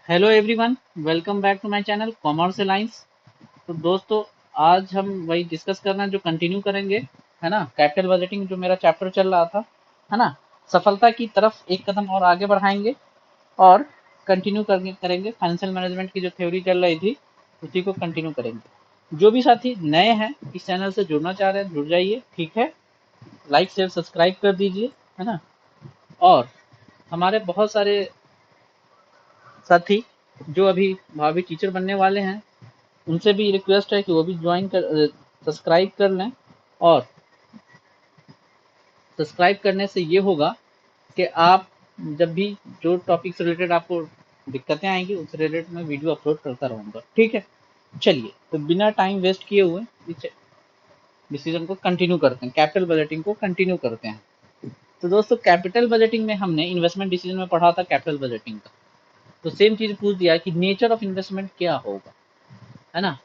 Hello everyone, welcome back to my channel commerce alliance. तो दोस्तों, आज हम वही डिस्कस करना है जो कंटिन्यू करेंगे, है ना। कैपिटल बजटिंग जो मेरा चैप्टर चल रहा था, है ना। सफलता की तरफ एक कदम और आगे बढ़ाएंगे और कंटिन्यू करेंगे फाइनेंशियल मैनेजमेंट की जो थ्योरी चल रही थी उसी को कंटिन्यू करेंगे। जो भी साथी नए हैं इस चैनल से जुड़ना चाह रहे हैं जुड़ जाइए, ठीक है। लाइक शेयर सब्सक्राइब कर दीजिए, है ना। और हमारे बहुत सारे साथी जो अभी भावी टीचर बनने वाले हैं उनसे भी रिक्वेस्ट है कि वो भी ज्वाइन कर सब्सक्राइब कर लें। और सब्सक्राइब करने से ये होगा कि आप जब भी जो टॉपिक से रिलेटेड आपको दिक्कतें आएंगी उस रिलेटेड मैं वीडियो अपलोड करता रहूँगा, ठीक है। चलिए, तो बिना टाइम वेस्ट किए हुए इस डिसीजन को कंटिन्यू करते हैं, कैपिटल बजटिंग को कंटिन्यू करते हैं। तो दोस्तों, कैपिटल बजटिंग में हमने इन्वेस्टमेंट डिसीजन में पढ़ा था कैपिटल बजटिंग का। तो सेम चीज पूछ दिया कि नेचर ऑफ इन्वेस्टमेंट क्या होगा, है ना।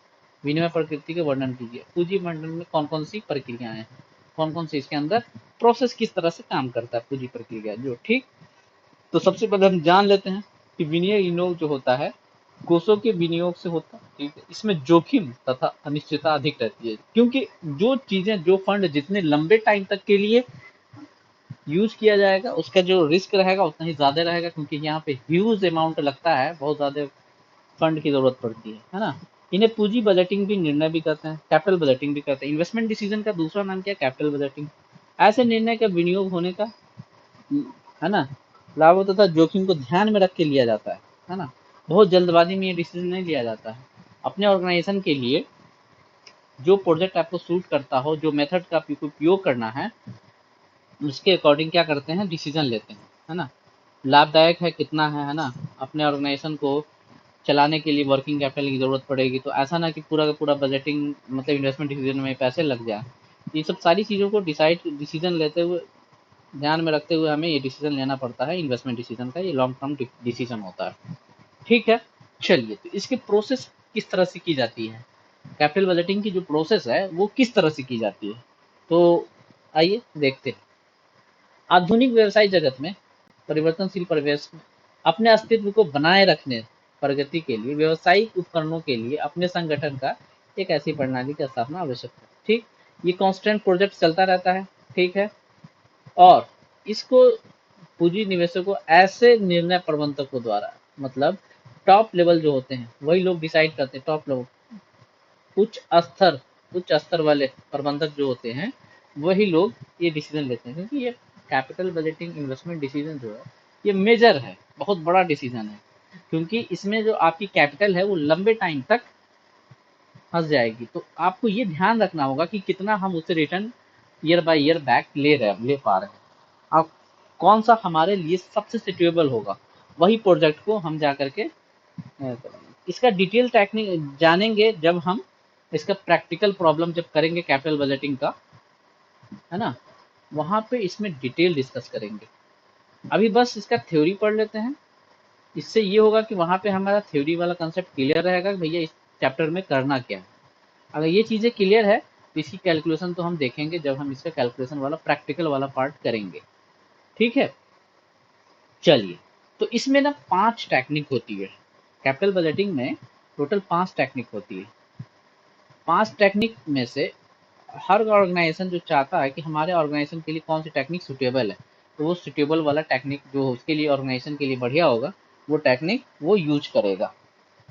विनिमय प्रकृति का वर्णन कीजिए। पूंजी मंडल में कौन कौन सी प्रक्रियाएं हैं, कौन कौन सी इसके अंदर प्रोसेस किस तरह से काम करता है पूंजी प्रक्रिया जो, ठीक। तो सबसे पहले हम जान लेते हैं कि विनिमय विनियोग जो होता है कोषों के विनियोग से होता है, ठीक है। इसमें जोखिम तथा अनिश्चितता अधिक रहती है, क्योंकि जो चीजें जो फंड जितने लंबे टाइम तक के लिए यूज किया जाएगा उसका जो रिस्क रहेगा उतना ही ज्यादा रहेगा, क्योंकि यहाँ पे ह्यूज अमाउंट लगता है, बहुत ज्यादा फंड की जरूरत पड़ती है ना। इन्हें पूंजी बजटिंग भी निर्णय भी करते हैं, कैपिटल बजटिंग भी करते हैं। इन्वेस्टमेंट डिसीजन का दूसरा नाम क्या है? Capital budgeting. ऐसे निर्णय का विनियोग होने का, है ना, लाभों तथा जोखिम को ध्यान में रख के लिया जाता है ना। बहुत जल्दबाजी में ये डिसीजन नहीं लिया जाता है। अपने ऑर्गेनाइजेशन के लिए जो प्रोजेक्ट आपको सूट करता हो, जो मेथड का आपको उपयोग करना है उसके अकॉर्डिंग क्या करते हैं, डिसीजन लेते हैं, है ना। लाभदायक है कितना है ना। अपने ऑर्गेनाइजेशन को चलाने के लिए वर्किंग कैपिटल की जरूरत पड़ेगी, तो ऐसा ना कि पूरा का पूरा बजटिंग मतलब इन्वेस्टमेंट डिसीजन में पैसे लग जाए। ये सब सारी चीज़ों को डिसीजन लेते हुए, ध्यान में रखते हुए हमें ये डिसीजन लेना पड़ता है। इन्वेस्टमेंट डिसीजन का ये लॉन्ग टर्म डिसीजन होता है, ठीक है। चलिए, तो इसकी प्रोसेस किस तरह से की जाती है, कैपिटल बजटिंग की जो प्रोसेस है वो किस तरह से की जाती है, तो आइए देखते हैं। आधुनिक व्यवसाय जगत में परिवर्तनशील परिवेश में अपने अस्तित्व को बनाए रखने प्रगति के लिए व्यवसायिक उपकरणों के लिए अपने संगठन का एक ऐसी प्रणाली की स्थापना आवश्यक है, ठीक। ये कांस्टेंट प्रोजेक्ट चलता रहता है, ठीक है। और इसको पूंजी निवेशकों ऐसे निर्णय प्रबंधकों द्वारा, मतलब टॉप लेवल जो होते हैं वही लोग डिसाइड करते हैं। टॉप लेवल, उच्च स्तर उच्च स्तर वाले प्रबंधक जो होते हैं वही लोग ये डिसीजन लेते हैं, क्योंकि ये कैपिटल बजटिंग इन्वेस्टमेंट डिसीजन जो है ये मेजर है, बहुत बड़ा डिसीजन है। क्योंकि इसमें जो आपकी कैपिटल है वो लंबे टाइम तक फंस जाएगी, तो आपको ये ध्यान रखना होगा कि कितना हम उससे return year by year back ले पा रहे हैं। अब कौन सा हमारे लिए सबसे सिचुएबल होगा वही प्रोजेक्ट को हम जा करके इसका डिटेल टेक्निक जानेंगे जब हम इसका प्रैक्टिकल प्रॉब्लम जब करेंगे कैपिटल बजटिंग का, है ना। वहां पे इसमें डिटेल डिस्कस करेंगे। अभी बस इसका थ्योरी पढ़ लेते हैं। इससे ये होगा कि वहां पे हमारा थ्योरी वाला कंसेप्ट क्लियर रहेगा कि भैया इस चैप्टर में करना क्या है। अगर ये चीजें क्लियर है तो इसकी कैलकुलेशन तो हम देखेंगे जब हम इसका कैलकुलेशन वाला प्रैक्टिकल वाला पार्ट करेंगे, ठीक है। चलिए, तो इसमें ना 5 टेक्निक होती है कैपिटल बजटिंग में। टोटल 5 टेक्निक होती है। 5 टेक्निक में से हर ऑर्गेनाइजेशन जो चाहता है कि हमारे ऑर्गेनाइजेशन के लिए कौन सी टेक्निक सुटेबल है, तो वो सुटेबल वाला टेक्निक जो उसके लिए ऑर्गेनाइजेशन के लिए बढ़िया होगा वो टेक्निक वो यूज करेगा,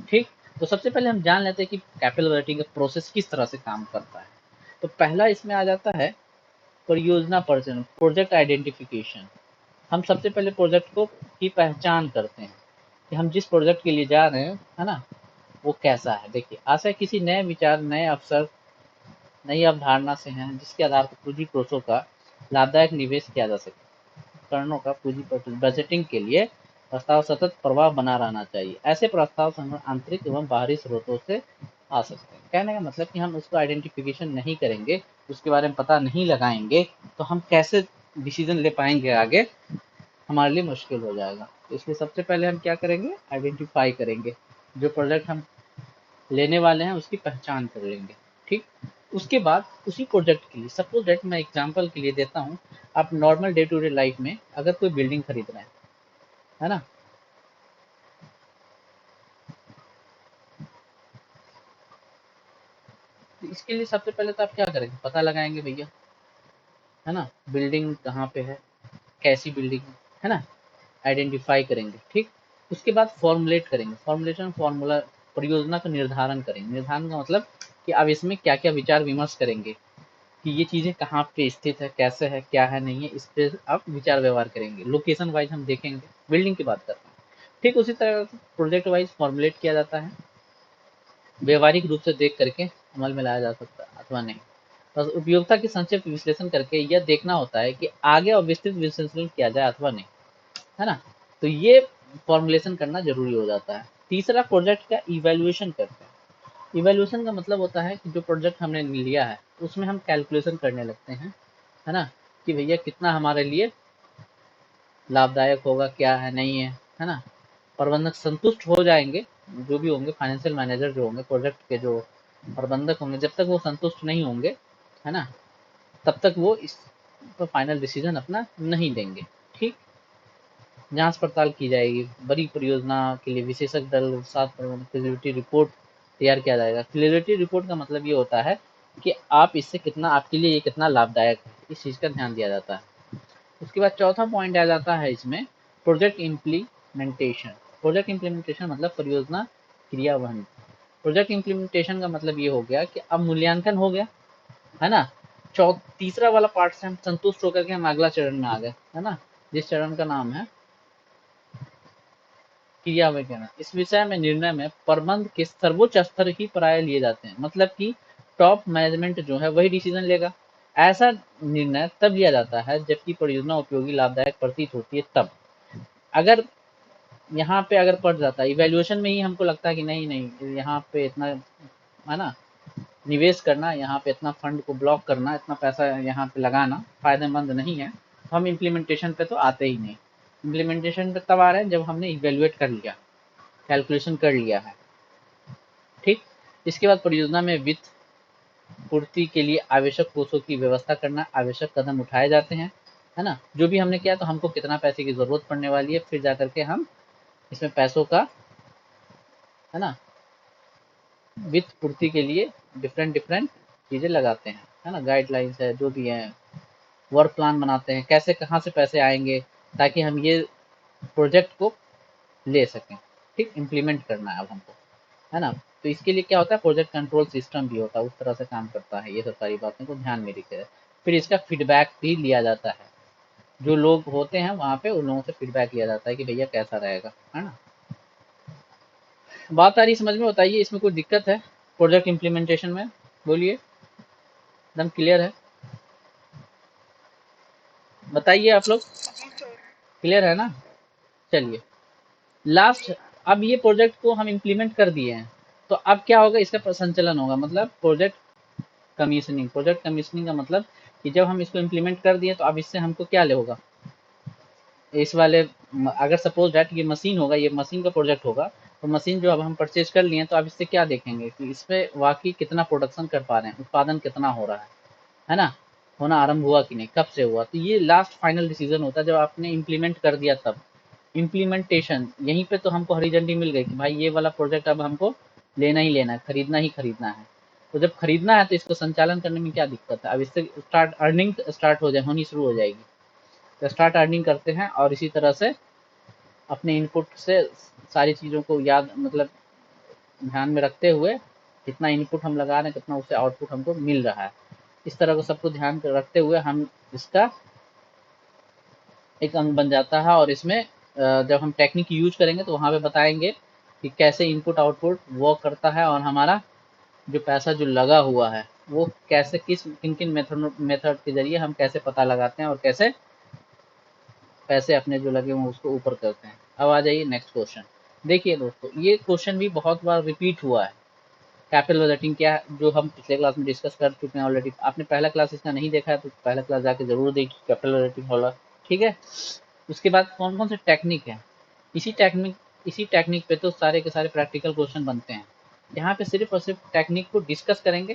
ठीक। तो सबसे पहले हम जान लेते हैं कि कैपिटल बजटिंग का प्रोसेस किस तरह से काम करता है। तो पहला इसमें आ जाता है परियोजना पहचान, प्रोजेक्ट आइडेंटिफिकेशन। हम सबसे पहले प्रोजेक्ट को की पहचान करते हैं कि हम जिस प्रोजेक्ट के लिए जा रहे हैं, है ना, वो कैसा है। देखिए, आशा किसी नए विचार, नए अवसर, नई अवधारणा से हैं जिसके आधार पर पूंजी कोषों का लाभदायक निवेश किया जा सके। उपकरणों का पूंजी बजटिंग के लिए प्रस्ताव सतत प्रवाह बना रहना चाहिए। ऐसे प्रस्ताव संग्रह आंतरिक एवं बाहरी स्रोतों से आ सकते हैं। कहने का मतलब कि हम उसको आइडेंटिफिकेशन नहीं करेंगे, उसके बारे में पता नहीं लगाएंगे, तो हम कैसे डिसीजन ले पाएंगे आगे, हमारे लिए मुश्किल हो जाएगा। तो इसलिए सबसे पहले हम क्या करेंगे, आइडेंटिफाई करेंगे। जो प्रोजेक्ट हम लेने वाले हैं उसकी पहचान कर लेंगे, ठीक। उसके बाद उसी प्रोजेक्ट के लिए, सपोज डेट मैं एग्जांपल के लिए देता हूँ, आप normal day to day life में अगर कोई बिल्डिंग खरीद रहे हैं, है ना, तो इसके लिए सबसे पहले तो आप क्या करेंगे, पता लगाएंगे भैया, है ना, बिल्डिंग कहाँ पे है, कैसी बिल्डिंग है ना, आइडेंटिफाई करेंगे। ठीक, उसके बाद फॉर्मुलेट करेंगे, फॉर्मुलेशन फॉर्मूला, परियोजना का निर्धारण करेंगे। निर्धारण का मतलब कि अब इसमें क्या क्या विचार विमर्श करेंगे कि ये चीज़ें कहाँ पे स्थित है, कैसे है, क्या है, नहीं है, इस पे आप विचार व्यवहार करेंगे। लोकेशन वाइज हम देखेंगे, बिल्डिंग की बात कर रहे हैं। ठीक उसी तरह प्रोजेक्ट वाइज फॉर्मुलेट किया जाता है, व्यवहारिक रूप से देख करके अमल में लाया जा सकता है अथवा नहीं। बस उपयोगिता की संक्षिप्त विश्लेषण करके यह देखना होता है कि आगे और विस्तृत विश्लेषण किया जाए अथवा नहीं, है ना। तो ये फॉर्मुलेशन करना जरूरी हो जाता है। तीसरा, प्रोजेक्ट का इवेल्युएशन करते हैं। इवेल्युएशन का मतलब होता है कि जो प्रोजेक्ट हमने लिया है उसमें हम कैलकुलेशन करने लगते हैं, है ना, कि भैया कितना हमारे लिए लाभदायक होगा, क्या है, नहीं है ना। प्रबंधक संतुष्ट हो जाएंगे, जो भी होंगे फाइनेंशियल मैनेजर जो होंगे, प्रोजेक्ट के जो प्रबंधक होंगे, जब तक वो संतुष्ट नहीं होंगे, है ना, तब तक वो इस पर फाइनल डिसीजन अपना नहीं देंगे। ठीक, जांच पड़ताल की जाएगी, बड़ी परियोजना के लिए विशेषज्ञ दल साथ फिजिबिलिटी रिपोर्ट तैयार किया जाएगा। फिजिबिलिटी रिपोर्ट का मतलब ये होता है कि आप इससे कितना, आपके लिए ये कितना लाभदायक है, इस चीज़ का ध्यान दिया जाता है। उसके बाद चौथा पॉइंट आ जाता है इसमें, प्रोजेक्ट इम्प्लीमेंटेशन। प्रोजेक्ट इम्प्लीमेंटेशन मतलब परियोजना क्रियान्वयन। प्रोजेक्ट इम्प्लीमेंटेशन का मतलब ये हो गया कि अब मूल्यांकन हो गया, है ना। तीसरा वाला पार्ट से हम संतुष्ट होकर के हम अगला चरण में आ गए, है ना, जिस चरण का नाम है क्रियान्वयन। इस विषय में निर्णय में प्रबंध के सर्वोच्च स्तर ही प्राय लिए जाते हैं, मतलब कि टॉप मैनेजमेंट जो है वही डिसीजन लेगा। ऐसा निर्णय तब लिया जाता है जबकि परियोजना उपयोगी लाभदायक प्रतीत होती है तब। अगर यहाँ पे अगर पड़ जाता है इवेल्युएशन में ही हमको लगता है कि नहीं नहीं यहाँ पे इतना, है ना, निवेश करना, यहाँ पे इतना फंड को ब्लॉक करना, इतना पैसा यहाँ पे लगाना फायदेमंद नहीं है, तो हम इम्प्लीमेंटेशन पे तो आते ही नहीं। इम्प्लीमेंटेशन पे तब आ रहे हैं जब हमने इवेल्युएट कर लिया, कैलकुलेशन कर लिया है। ठीक, इसके बाद परियोजना में वित्त पूर्ति के लिए आवश्यक कोषों की व्यवस्था करना, आवश्यक कदम उठाए जाते हैं, है ना। जो भी हमने किया तो हमको कितना पैसे की जरूरत पड़ने वाली है, फिर जा करके हम इसमें पैसों का, है ना, वित्त पूर्ति के लिए डिफरेंट डिफरेंट चीजें लगाते हैं, है ना, गाइडलाइंस है जो भी है, वर्क प्लान बनाते हैं, कैसे कहाँ से पैसे आएंगे ताकि हम ये प्रोजेक्ट को ले सकें। ठीक, इम्प्लीमेंट करना है अब हमको, है ना। तो इसके लिए क्या होता है, प्रोजेक्ट कंट्रोल सिस्टम भी होता है, उस तरह से काम करता है। ये सब सारी बातें को ध्यान में रखिए। फिर इसका फीडबैक भी लिया जाता है, जो लोग होते हैं वहाँ पे उन लोगों से फीडबैक लिया जाता है कि भैया कैसा रहेगा, है ना। बात आ रही समझ में, बताइए इसमें कोई दिक्कत है प्रोजेक्ट इम्प्लीमेंटेशन में, बोलिए, एकदम क्लियर है, बताइए आप लोग, क्लियर है ना। चलिए लास्ट, अब ये प्रोजेक्ट को हम इम्प्लीमेंट कर दिए हैं, तो अब क्या होगा, इसका संचालन होगा, मतलब प्रोजेक्ट कमीशनिंग। प्रोजेक्ट कमीशनिंग का मतलब कि जब हम इसको इम्प्लीमेंट कर दिए तो अब इससे हमको क्या ले होगा, इस वाले, अगर सपोज डैट ये मशीन होगा, ये मशीन का प्रोजेक्ट होगा, तो मशीन जो अब हम परचेज कर लिए तो अब इससे क्या देखेंगे कि इस पे वाकई कितना प्रोडक्शन कर पा रहे हैं, उत्पादन कितना हो रहा है ना, होना आरंभ हुआ कि नहीं, कब से हुआ। तो ये लास्ट फाइनल डिसीजन होता है जब आपने इम्प्लीमेंट कर दिया तब। इम्प्लीमेंटेशन, यहीं पे तो हमको हरी झंडी मिल गई कि भाई ये वाला प्रोजेक्ट अब हमको लेना ही लेना है, खरीदना ही खरीदना है। तो जब खरीदना है तो इसको संचालन करने में क्या दिक्कत है, अब इससे स्टार्ट अर्निंग स्टार्ट हो जाए, होनी शुरू हो जाएगी। तो स्टार्ट अर्निंग करते हैं और इसी तरह से अपने इनपुट से सारी चीज़ों को याद, मतलब ध्यान में रखते हुए कितना इनपुट हम लगा रहे हैं, कितना उससे आउटपुट हमको मिल रहा है, इस तरह को सबको ध्यान रखते हुए हम इसका एक अंग बन जाता है। और इसमें जब हम टेक्निक यूज करेंगे तो वहाँ पे बताएंगे कि कैसे इनपुट आउटपुट वर्क करता है, और हमारा जो पैसा जो लगा हुआ है वो कैसे, किस किन किन मेथड के जरिए हम कैसे पता लगाते हैं और कैसे पैसे अपने जो लगे हुए उसको ऊपर करते हैं। अब आ जाइए नेक्स्ट क्वेश्चन। देखिए दोस्तों, ये क्वेश्चन भी बहुत बार रिपीट हुआ है। कैपिटल बजटिंग क्या है, जो हम पिछले क्लास में डिस्कस कर चुके हैं ऑलरेडी। आपने पहला क्लास इसका नहीं देखा है तो पहला क्लास जाके जरूर देखिए, कैपिटल बजटिंग वाला, ठीक है। उसके बाद कौन कौन से टेक्निक है, इसी टेक्निक पे तो सारे के सारे प्रैक्टिकल क्वेश्चन बनते हैं। यहाँ पे सिर्फ और सिर्फ टेक्निक को डिस्कस करेंगे।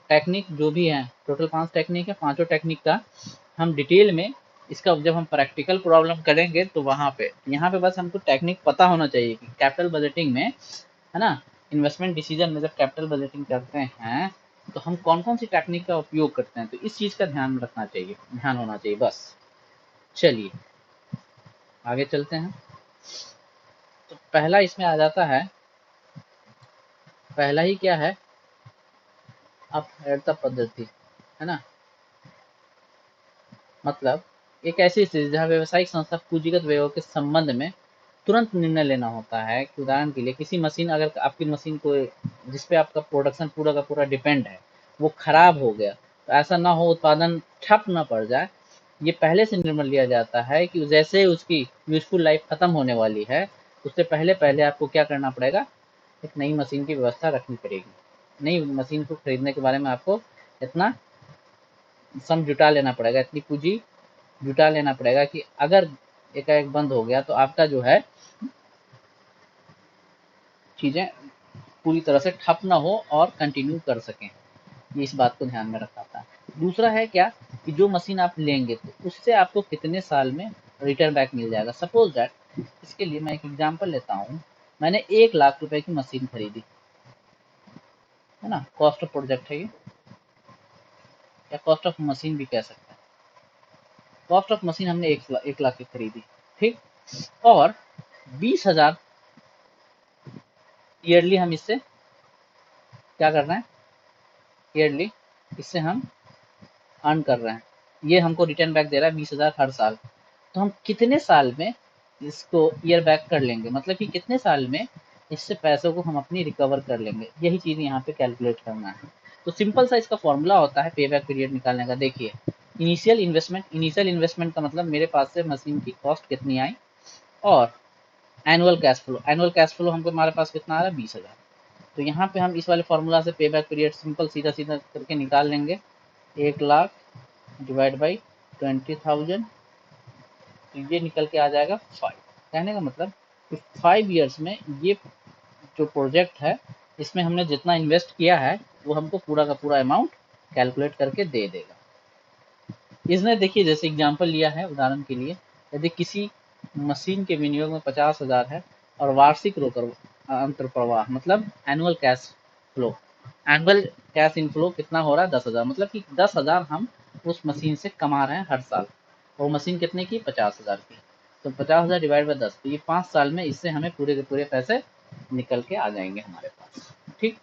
टेक्निक जो भी है, टोटल 5 टेक्निक है, पांचों टेक्निक का हम डिटेल में, इसका जब हम प्रैक्टिकल प्रॉब्लम करेंगे तो वहाँ पे, यहाँ पे बस हमको टेक्निक पता होना चाहिए कि कैपिटल बजटिंग में, है ना, इन्वेस्टमेंट डिसीजन में जब कैपिटल बजटिंग करते हैं तो हम कौन कौन सी टेक्निक का उपयोग करते हैं, तो इस चीज़ का ध्यान रखना चाहिए, ध्यान होना चाहिए बस। चलिए आगे चलते हैं। तो पहला इसमें आ जाता है, पहला ही क्या है, अब हेडता पद्धति है ना, मतलब एक ऐसी स्थिति जहाँ व्यवसायिक संस्था पूंजीगत व्ययों के संबंध में तुरंत निर्णय लेना होता है कि उदाहरण के लिए किसी मशीन, अगर आपकी मशीन को जिसपे आपका प्रोडक्शन पूरा का पूरा डिपेंड है वो खराब हो गया, तो ऐसा ना हो उत्पादन ठप ना पड़ जाए, ये पहले से निर्णय लिया जाता है कि जैसे उसकी यूजफुल लाइफ खत्म होने वाली है उससे पहले पहले आपको क्या करना पड़ेगा, एक नई मशीन की व्यवस्था रखनी पड़ेगी। नई मशीन को खरीदने के बारे में आपको इतना सम जुटा लेना पड़ेगा, इतनी पूंजी जुटा लेना पड़ेगा कि अगर एकाएक बंद हो गया तो आपका जो है चीज़ें पूरी तरह से ठप ना हो और कंटिन्यू कर सकें, ये इस बात को ध्यान में रखा था। दूसरा है क्या कि जो मशीन आप लेंगे तो उससे आपको कितने साल में रिटर्न बैक मिल जाएगा। सपोज दैट, इसके लिए मैं एक एग्जांपल लेता हूँ, मैंने 1 लाख रुपए की मशीन खरीदी है ना, कॉस्ट ऑफ प्रोजेक्ट है ये, या कॉस्ट ऑफ मशीन भी कह सकते हैं। कॉस्ट ऑफ मशीन हमने 1 लाख की खरीदी, ठीक, और 20,000 ईयरली हम इससे क्या कर रहे हैं, ईयरली इससे हम अर्न कर रहे हैं, ये हमको रिटर्न बैक दे रहा है 20,000 हर साल। तो हम कितने साल में इसको ईयर बैक कर लेंगे, मतलब कि कितने साल में इससे पैसों को हम अपनी रिकवर कर लेंगे, यही चीज़ यहाँ पे कैलकुलेट करना है। तो सिंपल सा इसका फॉर्मूला होता है पे बैक पीरियड निकालने का। देखिए, इनिशियल इन्वेस्टमेंट का मतलब मेरे पास से मशीन की कॉस्ट कितनी आई, और एनुअल कैश फ्लो हमको हमारे पास कितना आ रहा है 20,000। तो यहाँ पे हम इस वाले फॉर्मूला से पे बैक पीरियड सिंपल सीधा सीधा करके निकाल लेंगे, 1 लाख डिवाइड बाई 20,000, तो ये निकल के आ जाएगा 5। कहने का मतलब कि 5 ईयर्स में ये जो प्रोजेक्ट है इसमें हमने जितना इन्वेस्ट किया है वो हमको पूरा का पूरा अमाउंट कैलकुलेट करके दे देगा। इसने देखिए जैसे एग्जांपल लिया है उदाहरण के लिए, यदि किसी मशीन के विनियोग में 50,000 है और वार्षिक रोकर अंतर प्रवाह मतलब फ्लो एनुअल कैश इनफ्लो कितना हो रहा है 10,000, मतलब कि 10,000 हम उस मशीन से कमा रहे हैं हर साल। वो मशीन कितने की 50,000 की, तो 50,000 डिवाइड बाई 10, तो ये 5 साल में इससे हमें पूरे के पूरे पैसे निकल के आ जाएंगे हमारे पास। ठीक,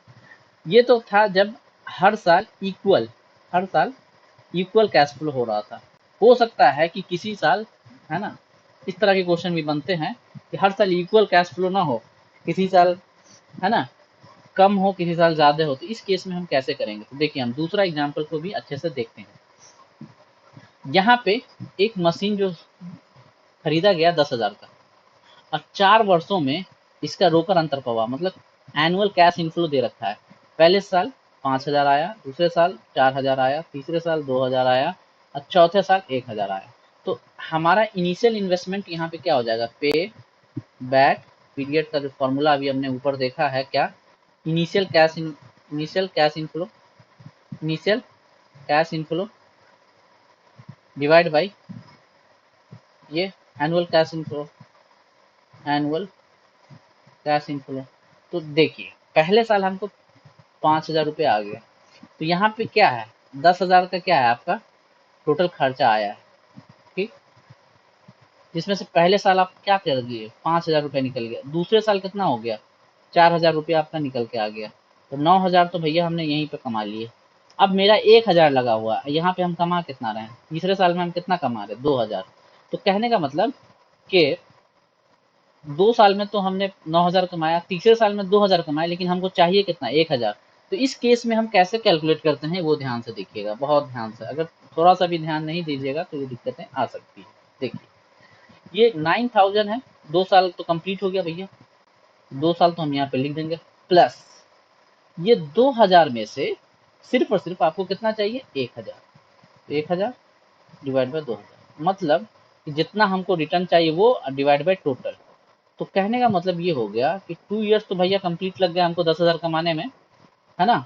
ये तो था जब हर साल इक्वल कैश फ्लो हो रहा था। हो सकता है कि किसी साल, है ना, इस तरह के क्वेश्चन भी बनते हैं कि हर साल इक्वल कैश फ्लो ना हो, किसी साल, है ना, कम हो, किसी साल ज़्यादा हो, तो इस केस में हम कैसे करेंगे। तो देखिए हम दूसरा एग्जाम्पल को भी अच्छे से देखते हैं। यहाँ पे एक मशीन जो खरीदा गया 10,000 का, और 4 वर्षों में इसका रोकर अंतर प्रवाह मतलब एनुअल कैश इनफ्लो दे रखा है। पहले साल 5,000 आया, दूसरे साल 4,000 आया, तीसरे साल 2,000 आया, और चौथे साल 1,000 आया। तो हमारा इनिशियल इन्वेस्टमेंट यहाँ पे क्या हो जाएगा, पे बैक पीरियड का जो फॉर्मूला अभी हमने ऊपर देखा है, क्या, initial cash initial cash inflow divide by ये एनुअल कैश इनफ्लो। तो देखिए पहले साल हमको 5,000 रुपये आ गया, तो यहाँ पे क्या है, 10,000 का क्या है आपका टोटल खर्चा आया है, ठीक, जिसमें से पहले साल आप क्या कर दिए 5,000 रुपये निकल गया, दूसरे साल कितना हो गया 4,000 रुपये आपका निकल के आ गया, तो 9,000 तो भैया हमने यहीं पे कमा लिए। अब मेरा 1,000 लगा हुआ है, यहाँ पे हम कमा कितना रहे हैं, तीसरे साल में हम कितना कमा रहे हैं 2,000। तो कहने का मतलब कि 2 साल में तो हमने 9,000 कमाया, तीसरे साल में 2,000 कमाया, लेकिन हमको चाहिए कितना 1,000। तो इस केस में हम कैसे कैलकुलेट करते हैं वो ध्यान से देखिएगा, बहुत ध्यान से, अगर थोड़ा सा भी ध्यान नहीं दीजिएगा तो ये दिक्कतें आ सकती है। देखिए ये 9,000 है, 2 साल तो कंप्लीट हो गया भैया, 2 साल तो हम यहाँ पे लिख देंगे, प्लस ये 2,000 में से सिर्फ और सिर्फ आपको कितना चाहिए 1,000, तो 1,000 डिवाइड बाई 2,000, मतलब कि जितना हमको रिटर्न चाहिए वो डिवाइड बाई टोटल। तो कहने का मतलब ये हो गया कि 2 ईयर्स तो भैया कंप्लीट लग गया हमको 10,000 कमाने में, है ना,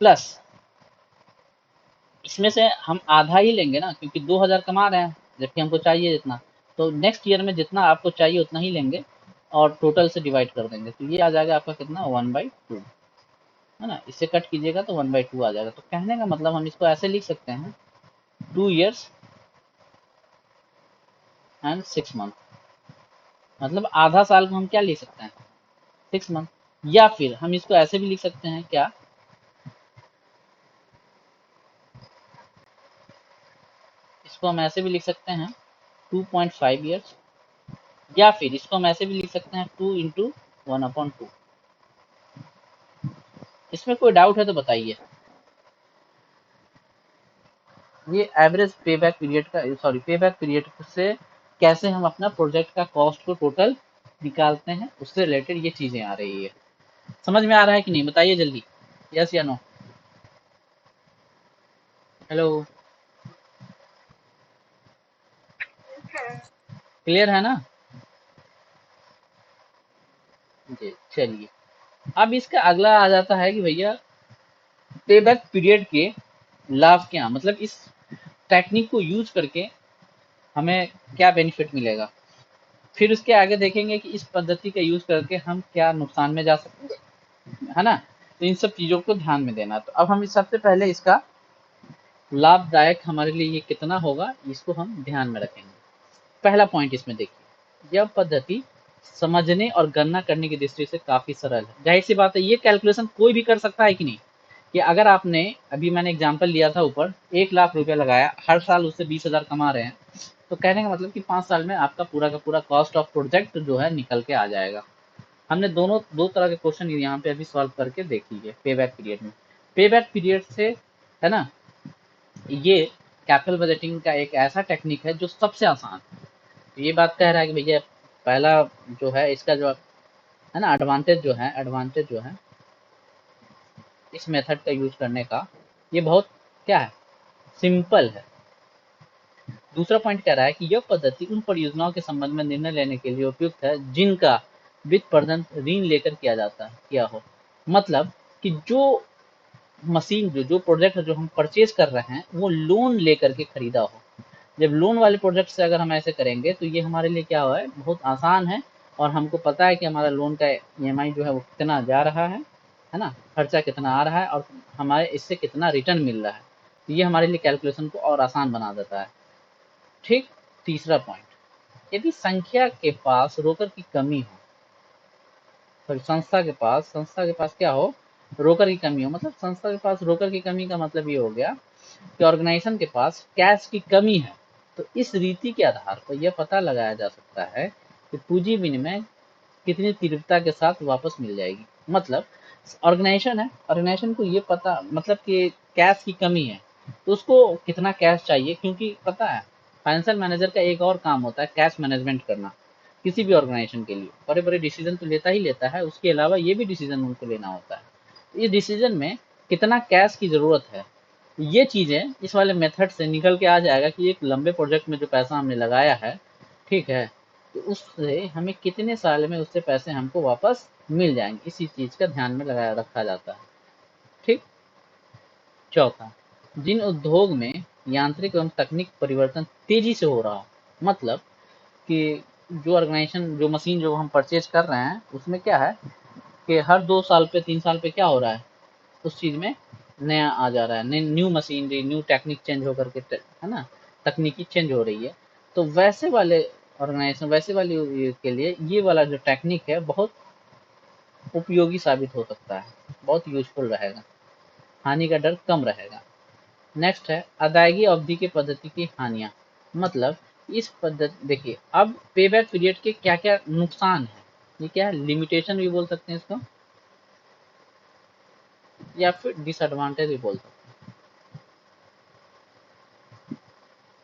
प्लस इसमें से हम आधा ही लेंगे ना, क्योंकि 2,000 कमा रहे हैं जबकि हमको चाहिए जितना, तो नेक्स्ट ईयर में जितना आपको चाहिए उतना ही लेंगे, और टोटल से डिवाइड कर देंगे तो ये आ जाएगा आपका कितना 1/2, है ना। इससे कट कीजिएगा तो 1/2 आ जाएगा। तो कहने का मतलब हम इसको ऐसे लिख सकते हैं 2 years एंड 6 month, मतलब आधा साल को हम क्या लिख सकते हैं 6 month। या फिर हम इसको ऐसे भी लिख सकते हैं क्या, इसको हम ऐसे भी लिख सकते हैं 2.5 years, या फिर इसको हम ऐसे भी लिख सकते हैं 2 × 1/2। इसमें कोई डाउट है तो बताइए। ये एवरेज पे बैक पीरियड का, सॉरी, पे बैक पीरियड से कैसे हम अपना प्रोजेक्ट का कॉस्ट को टोटल निकालते हैं, उससे रिलेटेड ये चीजें आ रही है। समझ में आ रहा है कि नहीं, बताइए जल्दी, यस या नो। हेलो, क्लियर है ना। जी चलिए, अब इसका अगला आ जाता है कि भैया पे बैक पीरियड के लाभ क्या, मतलब इस टेक्निक को यूज करके हमें क्या बेनिफिट मिलेगा। फिर उसके आगे देखेंगे कि इस पद्धति का यूज करके हम क्या नुकसान में जा सकते हैं, है ना। तो इन सब चीजों को ध्यान में देना। तो अब हम इस सबसे पहले इसका लाभदायक हमारे लिए ये कितना होगा, इसको हम ध्यान में रखेंगे। पहला पॉइंट इसमें देखिए, यह पद्धति समझने और गणना करने की दृष्टि से काफी सरल है। जाहिर सी बात है, ये कैलकुलेशन कोई भी कर सकता है कि नहीं। कि अगर आपने, अभी मैंने एग्जांपल लिया था ऊपर, 1 लाख रुपया लगाया, हर साल उससे 20,000 कमा रहे हैं, तो कहने का मतलब कि 5 साल में आपका पूरा का पूरा कॉस्ट ऑफ प्रोजेक्ट जो है निकल के आ जाएगा। हमने दोनों दो तरह के क्वेश्चन यहाँ पे अभी सॉल्व करके देख लीजिए पे बैक पीरियड में। पे बैक पीरियड से, है ना, ये कैपिटल बजटिंग का एक ऐसा टेक्निक है जो सबसे आसान है। तो ये बात कह रहा है कि भैया पहला जो है इसका जो है ना एडवांटेज जो है इस मेथड का यूज करने का, ये बहुत क्या है, सिंपल है। दूसरा पॉइंट कह रहा है कि यह पद्धति उन परियोजनाओं के संबंध में निर्णय लेने के लिए उपयुक्त है जिनका वित्त प्रबंधन ऋण लेकर किया हो। मतलब कि जो मशीन, जो प्रोजेक्ट जो हम परचेज कर रहे हैं वो लोन लेकर के खरीदा हो। जब लोन वाले प्रोजेक्ट से अगर हम ऐसे करेंगे तो ये हमारे लिए क्या हुआ है, बहुत आसान है। और हमको पता है कि हमारा लोन का ईएमआई जो है वो कितना जा रहा है ना, खर्चा कितना आ रहा है और हमारे इससे कितना रिटर्न मिल रहा है। तो ये हमारे लिए कैलकुलेशन को और आसान बना देता है। ठीक। तीसरा पॉइंट, यदि संख्या के पास रोकर की कमी हो, सॉरी संस्था के पास क्या हो, रोकर की कमी हो, मतलब संस्था के पास रोकर की कमी का मतलब ये हो गया कि ऑर्गेनाइजेशन के पास कैश की कमी है। तो इस रीति के आधार पर यह पता लगाया जा सकता है कि पूंजी विनिमय कितनी तीव्रता के साथ वापस मिल जाएगी। मतलब ऑर्गेनाइजेशन को ये पता, मतलब कि कैश की कमी है तो उसको कितना कैश चाहिए, क्योंकि पता है फाइनेंशियल मैनेजर का एक और काम होता है कैश मैनेजमेंट करना। किसी भी ऑर्गेनाइजेशन के लिए बड़े बड़े डिसीजन तो लेता ही लेता है, उसके अलावा ये भी डिसीजन उनको लेना होता है। इस डिसीजन में कितना कैश की जरूरत है, ये चीजें इस वाले मेथड से निकल के आ जाएगा कि एक लंबे प्रोजेक्ट में जो पैसा हमने लगाया है, ठीक है, तो उससे हमें कितने साल में उससे पैसे हमको वापस मिल जाएंगे, इसी चीज का ध्यान में लगाया रखा जाता है। ठीक। चौथा, जिन उद्योग में यांत्रिक एवं तकनीक परिवर्तन तेजी से हो रहा हो, मतलब कि जो ऑर्गेनाइजेशन, जो मशीन जो हम परचेज कर रहे हैं उसमें क्या है कि हर 2 साल पे 3 साल पे क्या हो रहा है, उस चीज में नया आ जा रहा है, new machinery, new technique change होकर के, है ना, तकनीकी चेंज हो रही है। तो वैसे वाले ऑर्गेनाइजेशन, वैसे वाले के लिए ये वाला जो टेक्निक है बहुत उपयोगी साबित हो सकता है, बहुत यूजफुल रहेगा, हानि का डर कम रहेगा। नेक्स्ट है अदायगी अवधि की पद्धति की हानियां। मतलब इस पद्धति, देखिए अब पे बैक पीरियड के क्या क्या नुकसान है, ये क्या है, लिमिटेशन भी बोल सकते हैं इसको, या फिर डिसएडवांटेज भी बोल सकते हैं।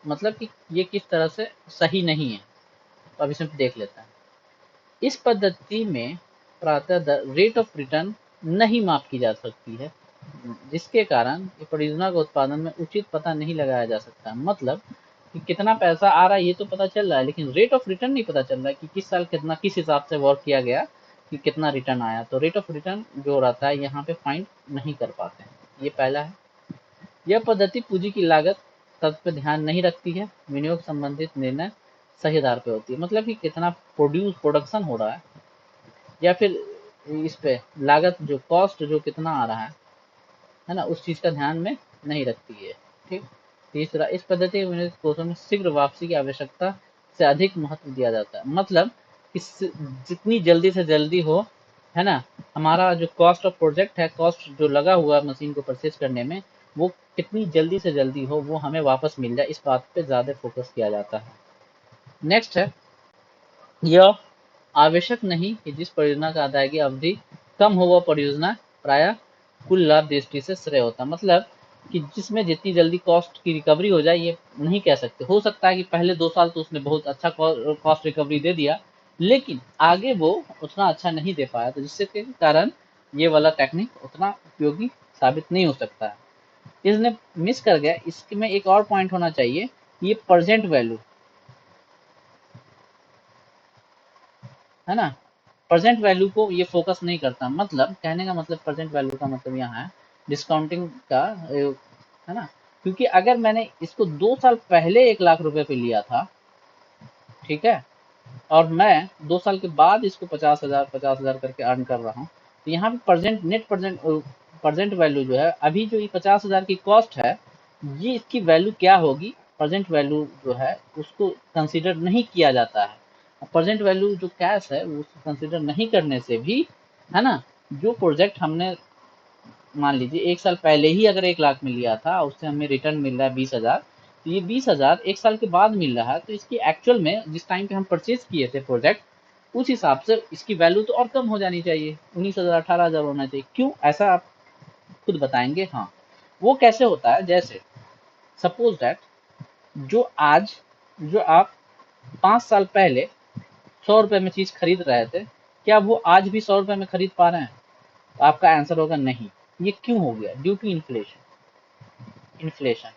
मतलब कि ये किस तरह से सही नहीं है, तो अब इसमें देख लेते हैं। इस पद्धति में प्रातः दर रेट ऑफ रिटर्न नहीं माप की जा सकती है, जिसके कारण परियोजना के उत्पादन में उचित पता नहीं लगाया जा सकता। मतलब कि कितना पैसा आ रहा है ये तो पता चल रहा है, लेकिन रेट ऑफ रिटर्न नहीं पता चल रहा है कि किस साल कितना, किस हिसाब से वर्क किया गया, कि कितना रिटर्न आया। तो रेट ऑफ रिटर्न जो रहता है यहाँ पे फाइंड नहीं कर पाते हैं। ये पहला है। यह पद्धति पूंजी की लागत तत्व पे ध्यान नहीं रखती है, विनियोग संबंधित निर्णय सही आधार पे होती है। मतलब कि कितना प्रोडक्शन हो रहा है या फिर इस पे लागत जो कॉस्ट जो कितना आ रहा है ना, उस चीज़ का ध्यान में नहीं रखती है। ठीक। तीसरा, इस पद्धति में विनियोजित कोषों में शीघ्र वापसी की आवश्यकता से अधिक महत्व दिया जाता है। मतलब कि जितनी जल्दी से जल्दी हो, है ना, हमारा जो कॉस्ट ऑफ प्रोजेक्ट है, कॉस्ट जो लगा हुआ है मशीन को परचेज करने में, वो कितनी जल्दी से जल्दी हो वो हमें वापस मिल जाए, इस बात पे ज़्यादा फोकस किया जाता है। नेक्स्ट है, यह आवश्यक नहीं कि जिस परियोजना का अदायगी अवधि कम हो वह परियोजना प्राय कुल लाभ दृष्टि से श्रेय होता है। मतलब कि जिसमें जितनी जल्दी कॉस्ट की रिकवरी हो जाए ये नहीं कह सकते। हो सकता है कि पहले 2 साल तो उसने बहुत अच्छा कॉस्ट रिकवरी दे दिया, लेकिन आगे वो उतना अच्छा नहीं दे पाया, तो जिससे के कारण ये वाला टेक्निक उतना उपयोगी साबित नहीं हो सकता है। इसने मिस कर गया। इसमें एक और पॉइंट होना चाहिए, ये प्रेजेंट वैल्यू है ना, प्रेजेंट वैल्यू को ये फोकस नहीं करता। मतलब कहने का मतलब, प्रेजेंट वैल्यू का मतलब यहाँ है डिस्काउंटिंग का, है ना। क्योंकि अगर मैंने इसको 2 साल पहले 1 लाख रुपए पे लिया था, ठीक है, और मैं 2 साल के बाद इसको 50,000 करके अर्न कर रहा हूँ, तो यहाँ पे प्रेजेंट नेट प्रेजेंट वैल्यू जो है, अभी जो ये 50,000 की कॉस्ट है, ये इसकी वैल्यू क्या होगी, प्रेजेंट वैल्यू जो है उसको कंसिडर नहीं किया जाता है। प्रेजेंट वैल्यू जो कैश है वो उसको कंसिडर नहीं करने से भी, है ना, जो प्रोजेक्ट हमने मान लीजिए 1 साल पहले ही अगर 1 लाख में लिया था, उससे हमें रिटर्न मिल रहा है 20,000, तो ये 20,000 1 साल के बाद मिल रहा है, तो इसकी एक्चुअल में जिस टाइम पे हम परचेज किए थे प्रोजेक्ट, उस हिसाब से इसकी वैल्यू तो और कम हो जानी चाहिए, 19,000 18,000 होना चाहिए। क्यों ऐसा आप खुद बताएंगे। हाँ, वो कैसे होता है, जैसे सपोज दैट जो आज जो आप 5 साल पहले 100 रुपए में चीज खरीद रहे थे, क्या वो आज भी 100 रुपए में खरीद पा रहे हैं? तो आपका आंसर होगा नहीं। ये क्यों हो गया? Due to inflation.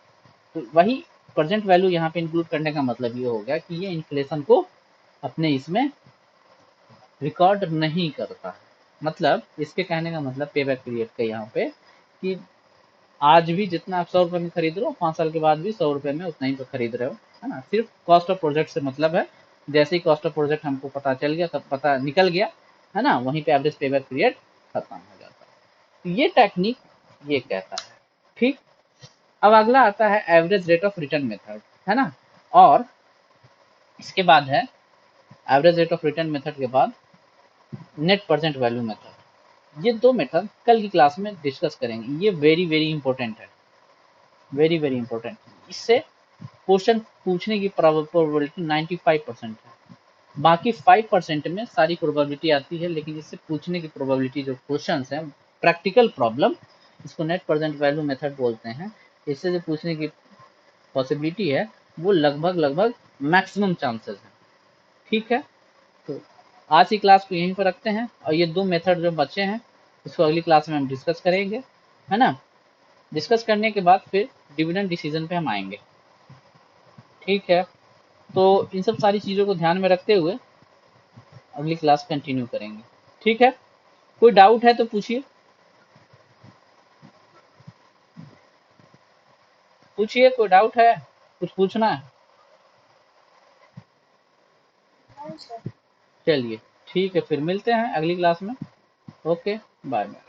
तो वही प्रेजेंट वैल्यू यहाँ पे इंक्लूड करने का मतलब ये हो गया कि ये इन्फ्लेशन को अपने इसमें रिकॉर्ड नहीं करता। मतलब इसके कहने का मतलब पे बैक पीरियड का यहाँ पे, कि आज भी जितना आप 100 रुपए में खरीद रहे हो, 5 साल के बाद भी 100 रुपए में उतना ही तो खरीद रहे हो, है ना। सिर्फ कॉस्ट ऑफ प्रोजेक्ट से मतलब है। जैसे ही कॉस्ट ऑफ प्रोजेक्ट हमको पता चल गया, तब पता निकल गया, है ना, वहीं पे एवरेज पे बैक पीरियड खत्म हो जाता है। तो ये टेक्निक ये कहता है। ठीक। अब अगला आता है average rate of return method, है ना। और इसके बाद है average rate of return method के बाद नेट प्रेजेंट वैल्यू मेथड। ये दो मेथड कल की क्लास में डिस्कस करेंगे। ये वेरी वेरी इंपॉर्टेंट है, वेरी वेरी इंपॉर्टेंट। इससे क्वेश्चन पूछने की प्रोबेबिलिटी 95% है। बाकी 5% में सारी प्रोबेबिलिटी आती है, लेकिन इससे पूछने की प्रोबेबिलिटी जो क्वेश्चन है, प्रैक्टिकल प्रॉब्लम, इसको नेट प्रेजेंट वैल्यू मेथड बोलते हैं। इससे जो पूछने की पॉसिबिलिटी है वो लगभग लगभग मैक्सिमम चांसेस है। ठीक है, तो आज की क्लास को यहीं पर रखते हैं, और ये दो मेथड जो बचे हैं इसको अगली क्लास में हम डिस्कस करेंगे, है ना। डिस्कस करने के बाद फिर डिविडेंड डिसीजन पे हम आएंगे। ठीक है, तो इन सब सारी चीज़ों को ध्यान में रखते हुए अगली क्लास कंटिन्यू करेंगे। ठीक है, कोई डाउट है तो पूछिए, पूछिए, कोई डाउट है, कुछ पूछना है? चलिए ठीक है, फिर मिलते हैं अगली क्लास में। Okay, bye bye.